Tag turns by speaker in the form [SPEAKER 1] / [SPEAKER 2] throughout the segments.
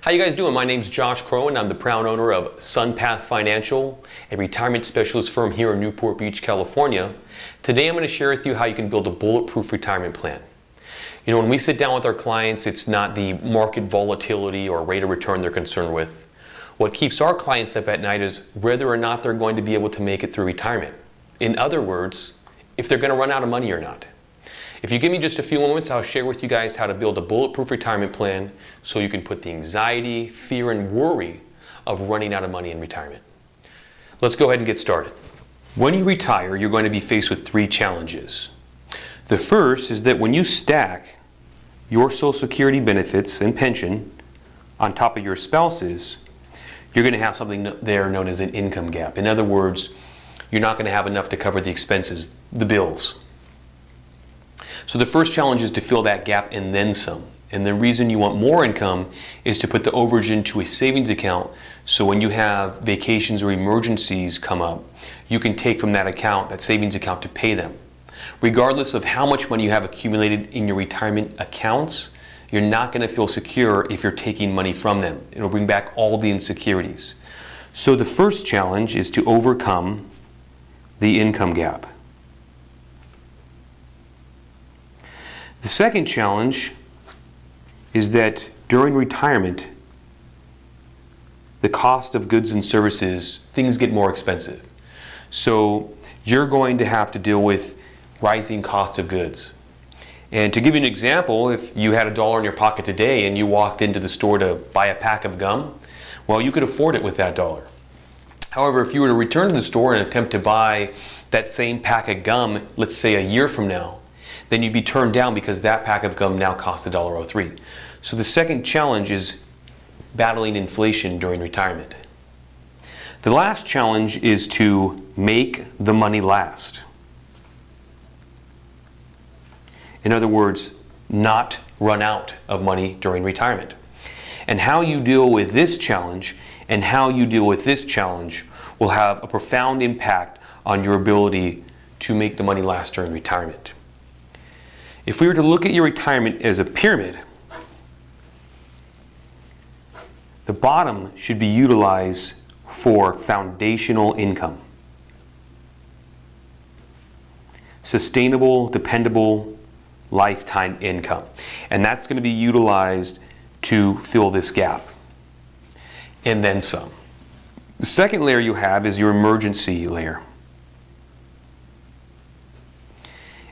[SPEAKER 1] How you guys doing? My name's Josh Crow and I'm the proud owner of SunPath Financial, a retirement specialist firm here in Newport Beach, California. Today I'm going to share with you how you can build a bulletproof retirement plan. You know, when we sit down with our clients, it's not the market volatility or rate of return they're concerned with. What keeps our clients up at night is whether or not they're going to be able to make it through retirement. In other words, if they're going to run out of money or not. If you give me just a few moments, I'll share with you guys how to build a bulletproof retirement plan so you can put the anxiety, fear, and worry of running out of money in retirement. Let's go ahead and get started. When you retire, you're going to be faced with three challenges. The first is that when you stack your Social Security benefits and pension on top of your spouse's, you're going to have something there known as an income gap. In other words, you're not going to have enough to cover the expenses, the bills. So the first challenge is to fill that gap and then some. And the reason you want more income is to put the overage into a savings account so when you have vacations or emergencies come up, you can take from that account, that savings account, to pay them. Regardless of how much money you have accumulated in your retirement accounts, you're not going to feel secure if you're taking money from them. It'll bring back all the insecurities. So the first challenge is to overcome the income gap. The second challenge is that during retirement, the cost of goods and services, things get more expensive. So you're going to have to deal with rising costs of goods. And to give you an example, if you had $1 in your pocket today and you walked into the store to buy a pack of gum, well, you could afford it with that $1. However, if you were to return to the store and attempt to buy that same pack of gum, let's say a year from now, then you'd be turned down because that pack of gum now costs $1.03. So the second challenge is battling inflation during retirement. The last challenge is to make the money last. In other words, not run out of money during retirement. And how you deal with this challenge and how you deal with this challenge will have a profound impact on your ability to make the money last during retirement. If we were to look at your retirement as a pyramid, the bottom should be utilized for foundational income. Sustainable, dependable, lifetime income. And that's going to be utilized to fill this gap. And then some. The second layer you have is your emergency layer.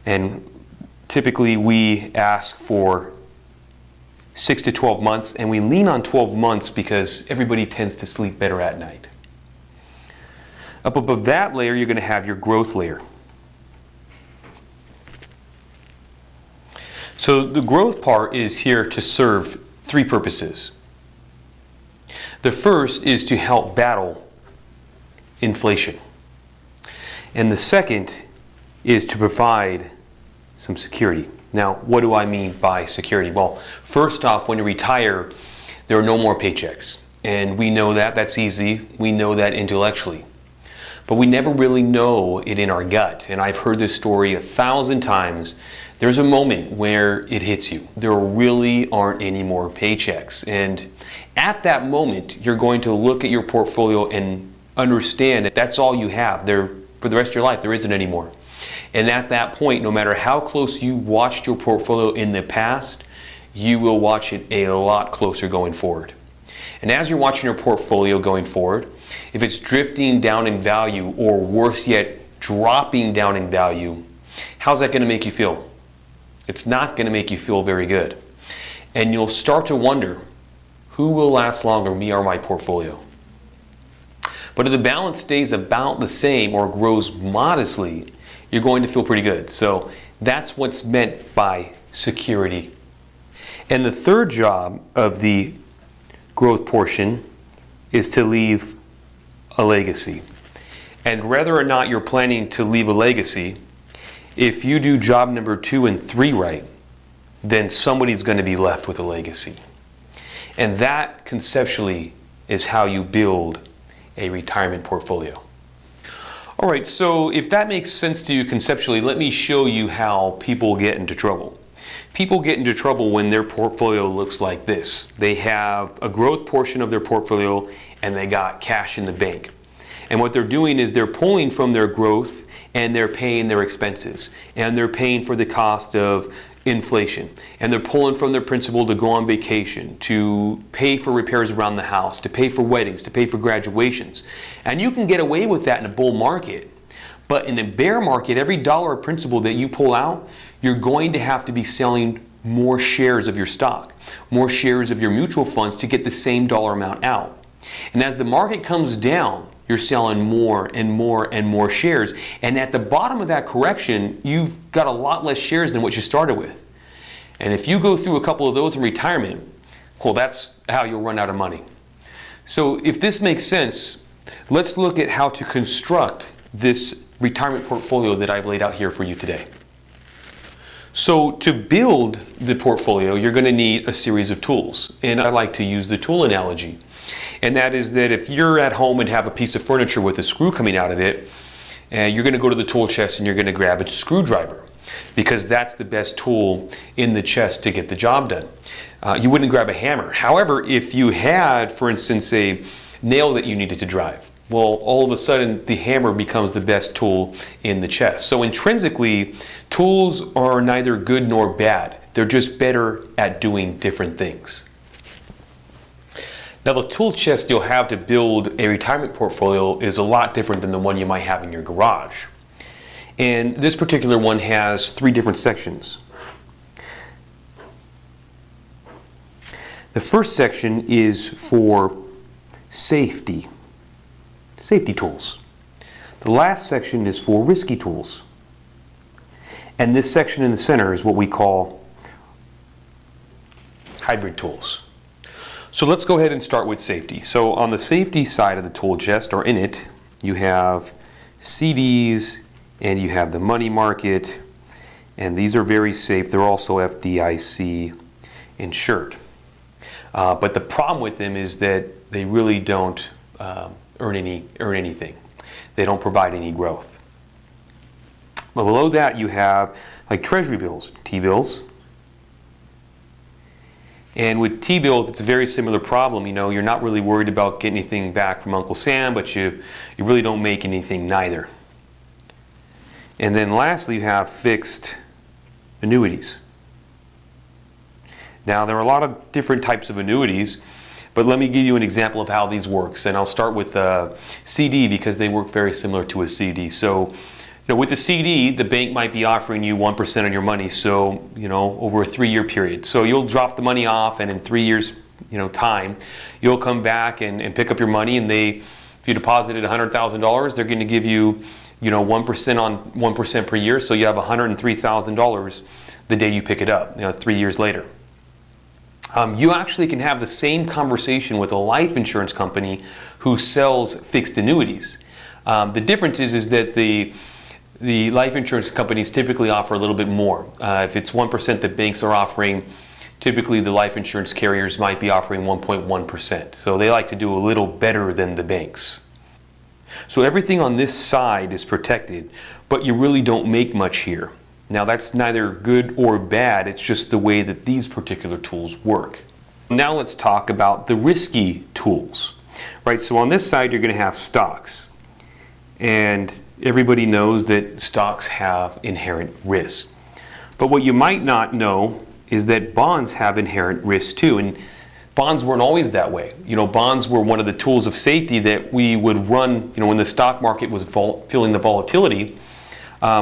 [SPEAKER 1] And typically we ask for 6 to 12 months, and we lean on 12 months because everybody tends to sleep better at night. Up above that layer, you're going to have your growth layer. So the growth part is here to serve three purposes. The first is to help battle inflation. And the second is to provide some security. Now, what do I mean by security? Well, first off, when you retire, there are no more paychecks. And we know that, that's easy. We know that intellectually. But we never really know it in our gut. And I've heard this story 1,000 times. There's a moment where it hits you. There really aren't any more paychecks. And at that moment, you're going to look at your portfolio and understand that that's all you have. There, for the rest of your life, there isn't any more. And at that point, no matter how close you watched your portfolio in the past, you will watch it a lot closer going forward. And as you're watching your portfolio going forward, if it's drifting down in value, or worse yet, dropping down in value, how's that going to make you feel? It's not going to make you feel very good. And you'll start to wonder, who will last longer, me or my portfolio? But if the balance stays about the same or grows modestly, you're going to feel pretty good. So that's what's meant by security. And the third job of the growth portion is to leave a legacy. And whether or not you're planning to leave a legacy, if you do job number 2 and 3 right, then somebody's going to be left with a legacy. And that conceptually is how you build a retirement portfolio. All right, so if that makes sense to you conceptually, let me show you how people get into trouble. People get into trouble when their portfolio looks like this. They have a growth portion of their portfolio and they got cash in the bank. And what they're doing is they're pulling from their growth and they're paying their expenses. And they're paying for the cost of inflation. And they're pulling from their principal to go on vacation, to pay for repairs around the house, to pay for weddings, to pay for graduations. And you can get away with that in a bull market. But in a bear market, every dollar of principal that you pull out, you're going to have to be selling more shares of your stock, more shares of your mutual funds to get the same dollar amount out. And as the market comes down, you're selling more and more and more shares. And at the bottom of that correction, you've got a lot less shares than what you started with. And if you go through a couple of those in retirement, well, that's how you'll run out of money. So if this makes sense, let's look at how to construct this retirement portfolio that I've laid out here for you today. So to build the portfolio, you're going to need a series of tools. And I like to use the tool analogy. And that is that if you're at home and have a piece of furniture with a screw coming out of it, you're going to go to the tool chest and you're going to grab a screwdriver, because that's the best tool in the chest to get the job done. You wouldn't grab a hammer. However, if you had, for instance, a nail that you needed to drive, well, all of a sudden the hammer becomes the best tool in the chest. So intrinsically, tools are neither good nor bad. They're just better at doing different things. Now, the tool chest you'll have to build a retirement portfolio is a lot different than the one you might have in your garage. And this particular one has 3 different sections. The first section is for safety tools. The last section is for risky tools. And this section in the center is what we call hybrid tools. So let's go ahead and start with safety. So on the safety side of the tool chest, or in it, you have CDs and you have the money market, and these are very safe. They're also FDIC insured. But the problem with them is that they really don't earn anything. They don't provide any growth. But below that you have like treasury bills, T-bills. And with T-bills, it's a very similar problem. You know, you're not really worried about getting anything back from Uncle Sam, but you really don't make anything neither. And then lastly, you have fixed annuities. Now, there are a lot of different types of annuities, but let me give you an example of how these work. And I'll start with a CD because they work very similar to a CD. So, with the CD, the bank might be offering you 1% on your money, so, over a 3-year period. So you'll drop the money off, and in 3 years, time, you'll come back and pick up your money, and if you deposited $100,000, they're going to give you, 1% on 1% per year, so you have $103,000 the day you pick it up, 3 years later. You actually can have the same conversation with a life insurance company who sells fixed annuities. The difference is that the life insurance companies typically offer a little bit more. If it's 1% that banks are offering, typically the life insurance carriers might be offering 1.1%. So they like to do a little better than the banks. So everything on this side is protected, but you really don't make much here. Now that's neither good or bad, it's just the way that these particular tools work. Now let's talk about the risky tools. Right, so on this side you're going to have stocks. And everybody knows that stocks have inherent risk. But what you might not know is that bonds have inherent risk too. And bonds weren't always that way. Bonds were one of the tools of safety that we would run, when the stock market was feeling the volatility,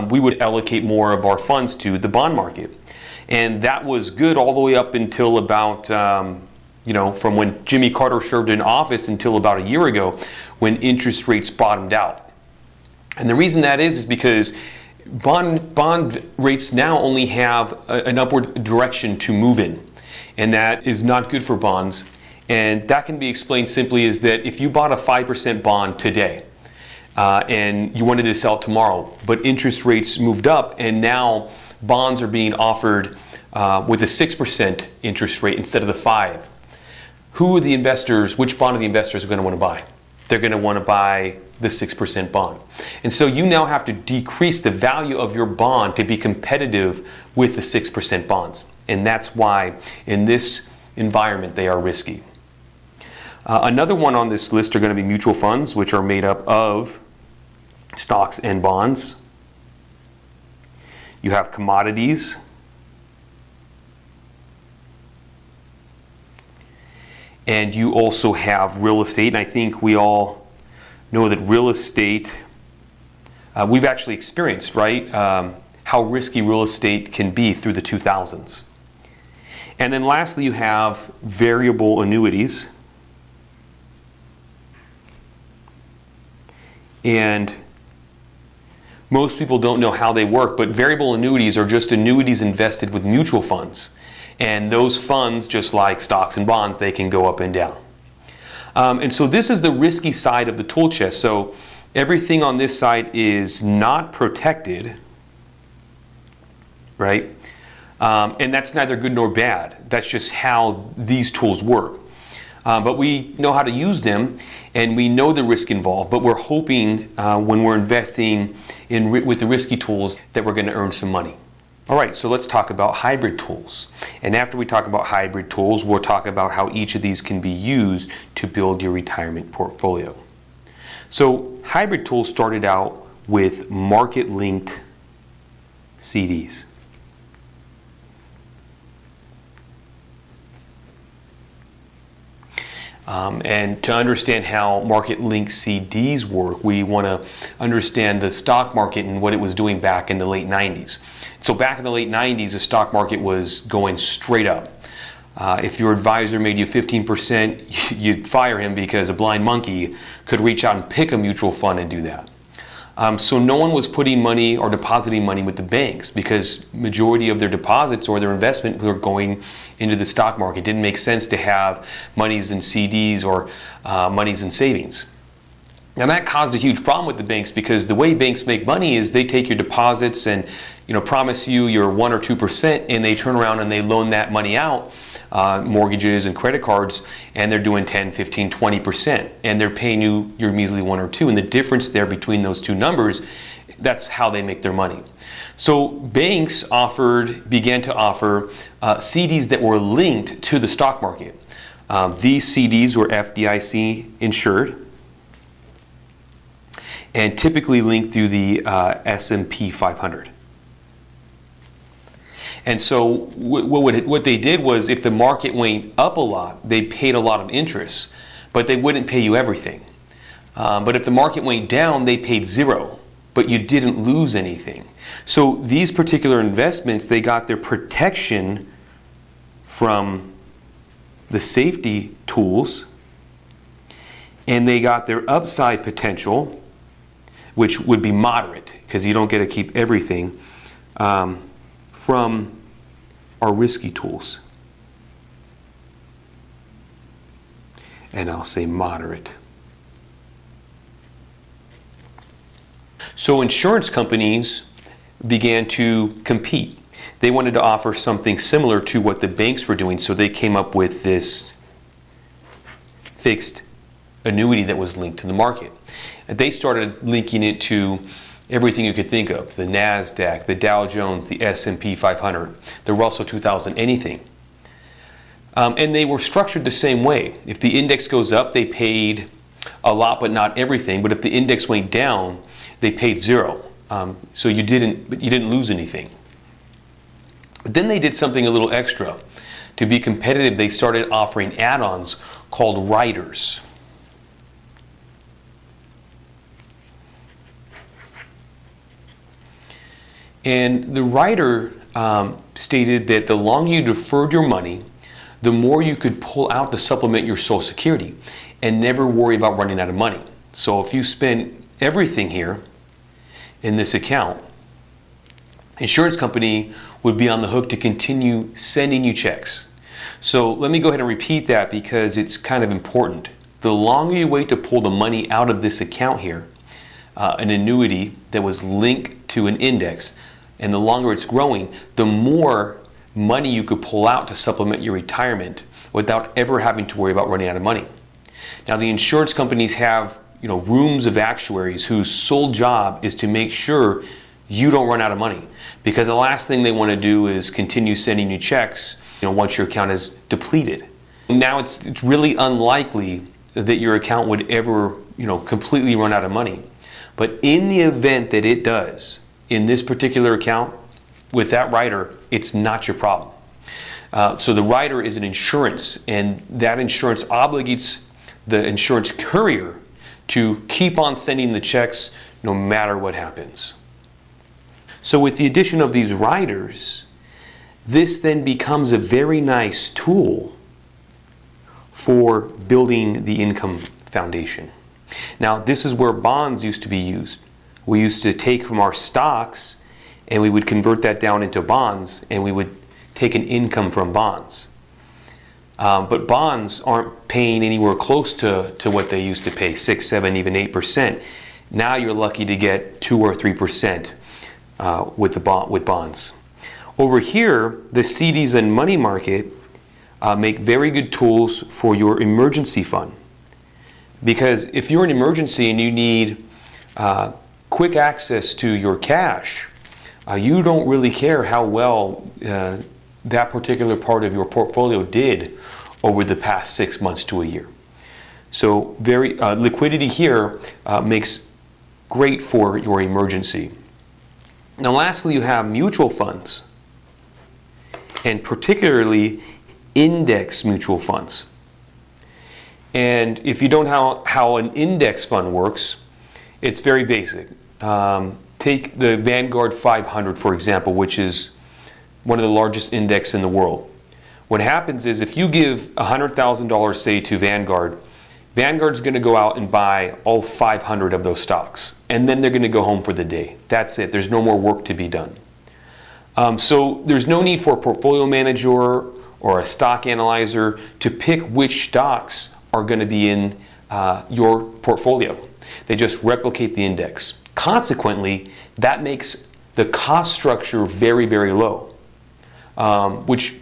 [SPEAKER 1] we would allocate more of our funds to the bond market. And that was good all the way up until about, from when Jimmy Carter served in office until about a year ago, when interest rates bottomed out. And the reason that is because bond rates now only have an upward direction to move in. And that is not good for bonds. And that can be explained simply is that if you bought a 5% bond today and you wanted to sell it tomorrow, but interest rates moved up and now bonds are being offered with a 6% interest rate instead of the 5%, which bond are the investors going to want to buy? They're going to want to buy the 6% bond. And so you now have to decrease the value of your bond to be competitive with the 6% bonds. And that's why in this environment they are risky. Another one on this list are going to be mutual funds, which are made up of stocks and bonds. You have commodities. And you also have real estate. And I think we all know that real estate, we've actually experienced, right, how risky real estate can be through the 2000s. And then lastly, you have variable annuities. And most people don't know how they work, but variable annuities are just annuities invested with mutual funds. And those funds, just like stocks and bonds, they can go up and down. And so this is the risky side of the tool chest. So everything on this side is not protected, right? And that's neither good nor bad. That's just how these tools work. But we know how to use them, and we know the risk involved, but we're hoping when we're investing with the risky tools that we're going to earn some money. All right, so let's talk about hybrid tools. And after we talk about hybrid tools, we'll talk about how each of these can be used to build your retirement portfolio. So hybrid tools started out with market-linked CDs. And to understand how market-linked CDs work, we want to understand the stock market and what it was doing back in the late 90s. So back in the late 90s, the stock market was going straight up. If your advisor made you 15%, you'd fire him because a blind monkey could reach out and pick a mutual fund and do that. So no one was putting money or depositing money with the banks because majority of their deposits or their investment were going into the stock market. It didn't make sense to have monies in CDs or monies in savings. Now that caused a huge problem with the banks because the way banks make money is they take your deposits and promise you your 1 or 2%, and they turn around and they loan that money out, mortgages and credit cards, and they're doing 10, 15, 20%, and they're paying you your measly 1 or 2, and the difference there between those two numbers, that's how they make their money. So banks began to offer CDs that were linked to the stock market. These CDs were FDIC insured and typically linked through the S&P 500. And so what they did was, if the market went up a lot, they paid a lot of interest, but they wouldn't pay you everything. But if the market went down, they paid zero, but you didn't lose anything. So these particular investments, they got their protection from the safety tools, and they got their upside potential, which would be moderate, because you don't get to keep everything, from our risky tools. And I'll say moderate. So insurance companies began to compete. They wanted to offer something similar to what the banks were doing, so they came up with this fixed annuity that was linked to the market. And they started linking it to everything you could think of: the NASDAQ, the Dow Jones, the S&P 500, the Russell 2000, anything. And they were structured the same way. If the index goes up, they paid a lot but not everything. But if the index went down, they paid zero. So you didn't lose anything. But then they did something a little extra. To be competitive, they started offering add-ons called riders. And the rider stated that the longer you deferred your money, the more you could pull out to supplement your Social Security and never worry about running out of money. So if you spend everything here in this account, insurance company would be on the hook to continue sending you checks. So let me go ahead and repeat that because it's kind of important. The longer you wait to pull the money out of this account here, an annuity that was linked to an index, and the longer it's growing, the more money you could pull out to supplement your retirement without ever having to worry about running out of money. Now the insurance companies have rooms of actuaries whose sole job is to make sure you don't run out of money, because the last thing they want to do is continue sending you checks once your account is depleted. Now it's really unlikely that your account would ever completely run out of money, but in the event that it does, in this particular account with that rider, it's not your problem. So the rider is an insurance, and that insurance obligates the insurance courier to keep on sending the checks no matter what happens. So with the addition of these riders, this then becomes a very nice tool for building the income foundation. Now, this is where bonds used to be used. We used to take from our stocks and we would convert that down into bonds, and we would take an income from bonds. But bonds aren't paying anywhere close to what they used to pay, 6, 7, even 8%. Now you're lucky to get 2 or 3% with bonds. Over here, the CDs and money market make very good tools for your emergency fund. Because if you're in an emergency and you need quick access to your cash, you don't really care how well that particular part of your portfolio did over the past 6 months to a year. So liquidity here makes great for your emergency. Now lastly, you have mutual funds, and particularly index mutual funds. And if you don't know how an index fund works, it's very basic. Take the Vanguard 500, for example, which is one of the largest index in the world. What happens is if you give $100,000, say, to Vanguard, Vanguard's going to go out and buy all 500 of those stocks, and then they're going to go home for the day. That's it. There's no more work to be done. So there's no need for a portfolio manager or a stock analyzer to pick which stocks are going to be in your portfolio. They just replicate the index. Consequently, that makes the cost structure very, very low, which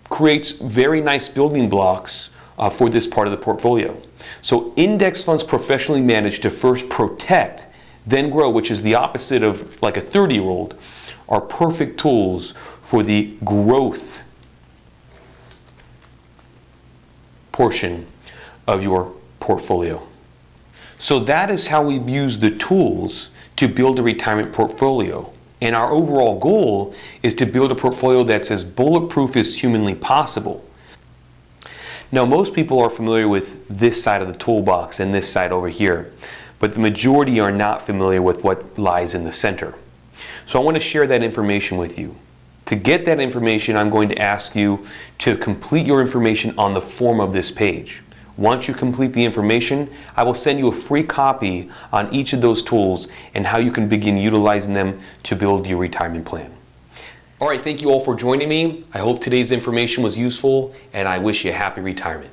[SPEAKER 1] creates very nice building blocks for this part of the portfolio. So index funds professionally managed to first protect, then grow, which is the opposite of like a 30-year-old, are perfect tools for the growth portion of your portfolio. So that is how we use the tools to build a retirement portfolio. And our overall goal is to build a portfolio that's as bulletproof as humanly possible. Now, most people are familiar with this side of the toolbox and this side over here, but the majority are not familiar with what lies in the center. So I want to share that information with you. To get that information, I'm going to ask you to complete your information on the form of this page. Once you complete the information, I will send you a free copy on each of those tools and how you can begin utilizing them to build your retirement plan. All right, thank you all for joining me. I hope today's information was useful, and I wish you a happy retirement.